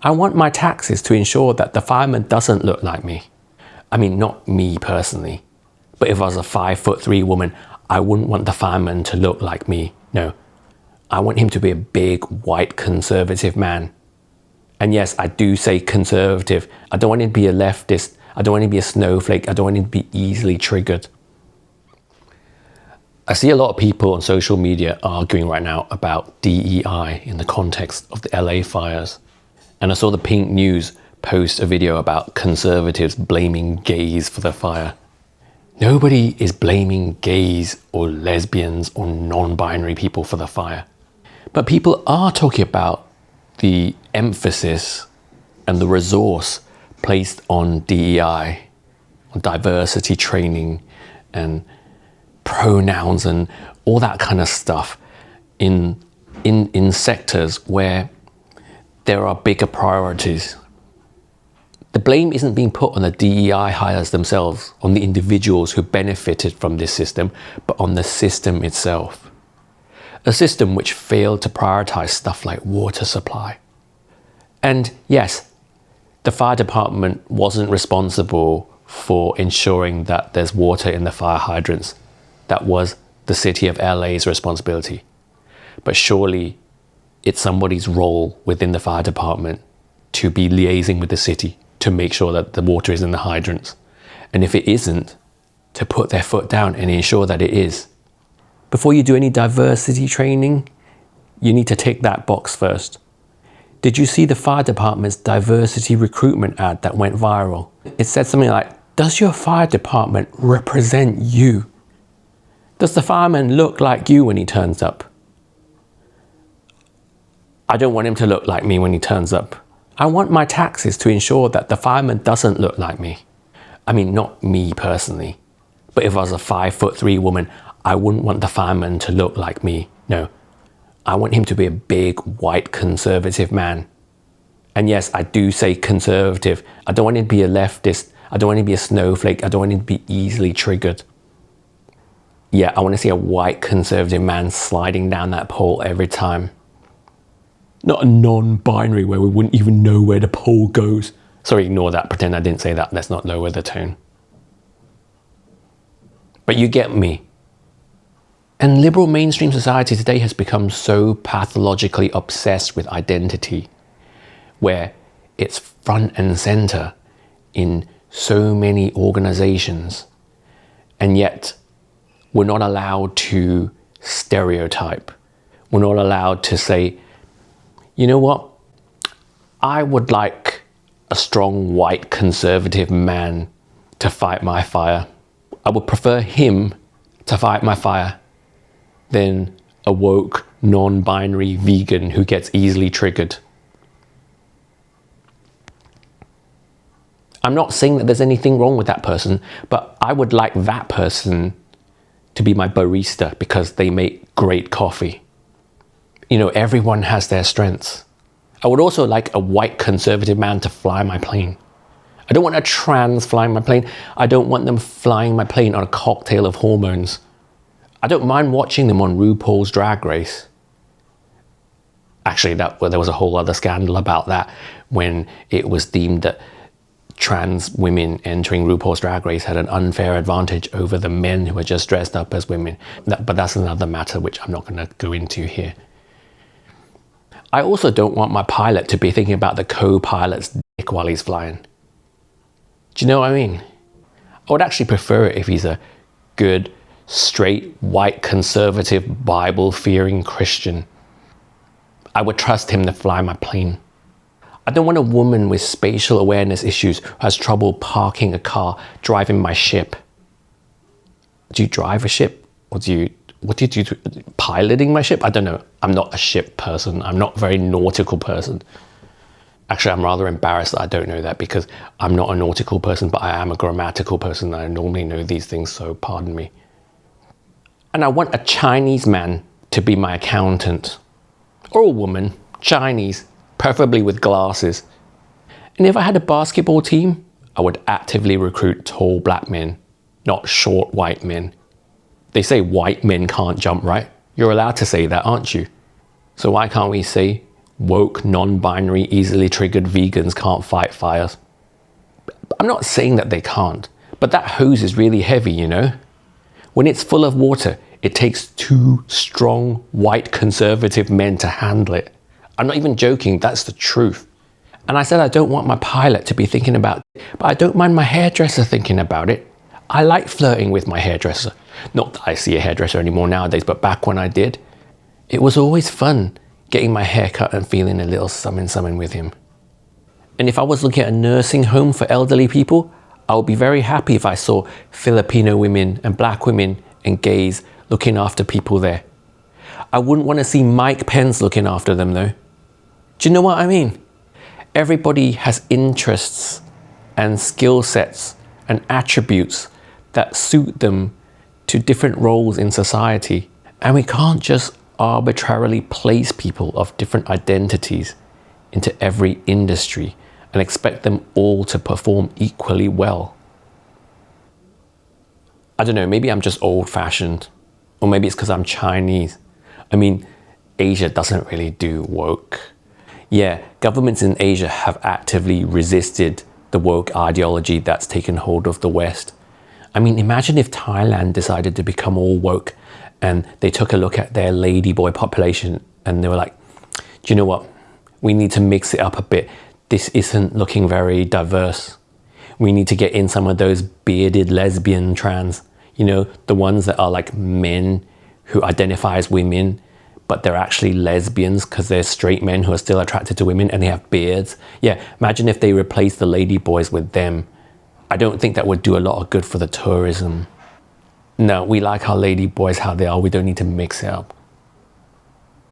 I want my taxes to ensure that the fireman doesn't look like me. I mean, not me personally, but if I was a 5'3" woman, I wouldn't want the fireman to look like me. No, I want him to be a big, white, conservative man. And yes, I do say conservative. I don't want him to be a leftist. I don't want him to be a snowflake. I don't want him to be easily triggered. I see a lot of people on social media arguing right now about DEI in the context of the LA fires. And I saw the Pink News post a video about conservatives blaming gays for the fire. Nobody is blaming gays or lesbians or non-binary people for the fire. But people are talking about the emphasis and the resource placed on DEI, on diversity training and pronouns and all that kind of stuff in sectors where there are bigger priorities. The blame isn't being put on the DEI hires themselves, on the individuals who benefited from this system, but on the system itself. A system which failed to prioritize stuff like water supply. And yes, the fire department wasn't responsible for ensuring that there's water in the fire hydrants. That was the city of LA's responsibility. But surely it's somebody's role within the fire department to be liaising with the city to make sure that the water is in the hydrants. And if it isn't, to put their foot down and ensure that it is. Before you do any diversity training, you need to tick that box first. Did you see the fire department's diversity recruitment ad that went viral? It said something like, does your fire department represent you? Does the fireman look like you when he turns up? I don't want him to look like me when he turns up. I want my taxes to ensure that the fireman doesn't look like me. I mean, not me personally, but if I was a 5'3" woman, I wouldn't want the fireman to look like me. No, I want him to be a big, white, conservative man. And yes, I do say conservative. I don't want him to be a leftist. I don't want him to be a snowflake. I don't want him to be easily triggered. Yeah, I want to see a white, conservative man sliding down that pole every time. Not a non-binary where we wouldn't even know where the pole goes. Sorry, ignore that. Pretend I didn't say that. Let's not lower the tone. But you get me. And liberal mainstream society today has become so pathologically obsessed with identity, where it's front and center in so many organizations. And yet, we're not allowed to stereotype. We're not allowed to say, you know what? I would like a strong white conservative man to fight my fire. I would prefer him to fight my fire than a woke, non-binary vegan who gets easily triggered. I'm not saying that there's anything wrong with that person, but I would like that person to be my barista because they make great coffee. You know, everyone has their strengths. I would also like a white conservative man to fly my plane. I don't want a trans flying my plane. I don't want them flying my plane on a cocktail of hormones. I don't mind watching them on RuPaul's Drag Race. Actually, there was a whole other scandal about that when it was deemed that trans women entering RuPaul's Drag Race had an unfair advantage over the men who were just dressed up as women. But that's another matter which I'm not going to go into here. I also don't want my pilot to be thinking about the co-pilot's dick while he's flying. Do you know what I mean? I would actually prefer it if he's a good, straight, white, conservative, Bible-fearing Christian. I would trust him to fly my plane. I don't want a woman with spatial awareness issues who has trouble parking a car, driving my ship. Do you drive a ship? Or what do you do? Piloting my ship? I don't know. I'm not a ship person. I'm not a very nautical person. Actually, I'm rather embarrassed that I don't know that because I'm not a nautical person, but I am a grammatical person. And I normally know these things, so pardon me. And I want a Chinese man to be my accountant. Or a woman, Chinese, preferably with glasses. And if I had a basketball team, I would actively recruit tall black men, not short white men. They say white men can't jump, right? You're allowed to say that, aren't you? So why can't we say woke, non-binary, easily triggered vegans can't fight fires. I'm not saying that they can't, but that hose is really heavy, you know? When it's full of water, it takes 2 strong, white, conservative men to handle it. I'm not even joking, that's the truth. And I said I don't want my pilot to be thinking about it, but I don't mind my hairdresser thinking about it. I like flirting with my hairdresser. Not that I see a hairdresser anymore nowadays, but back when I did, it was always fun getting my hair cut and feeling a little something with him. And if I was looking at a nursing home for elderly people, I would be very happy if I saw Filipino women and black women and gays looking after people there. I wouldn't want to see Mike Pence looking after them though. Do you know what I mean? Everybody has interests and skill sets and attributes that suit them to different roles in society. And we can't just arbitrarily place people of different identities into every industry and expect them all to perform equally well. I don't know, maybe I'm just old-fashioned, or maybe it's because I'm Chinese. I mean, Asia doesn't really do woke. Yeah, governments in Asia have actively resisted the woke ideology that's taken hold of the West. I mean, imagine if Thailand decided to become all woke and they took a look at their ladyboy population and they were like, do you know what? We need to mix it up a bit. This isn't looking very diverse. We need to get in some of those bearded lesbian trans, you know, the ones that are like men who identify as women, but they're actually lesbians because they're straight men who are still attracted to women and they have beards. Yeah, imagine if they replaced the ladyboys with them. I don't think that would do a lot of good for the tourism. No, we like our ladyboys how they are. We don't need to mix it up.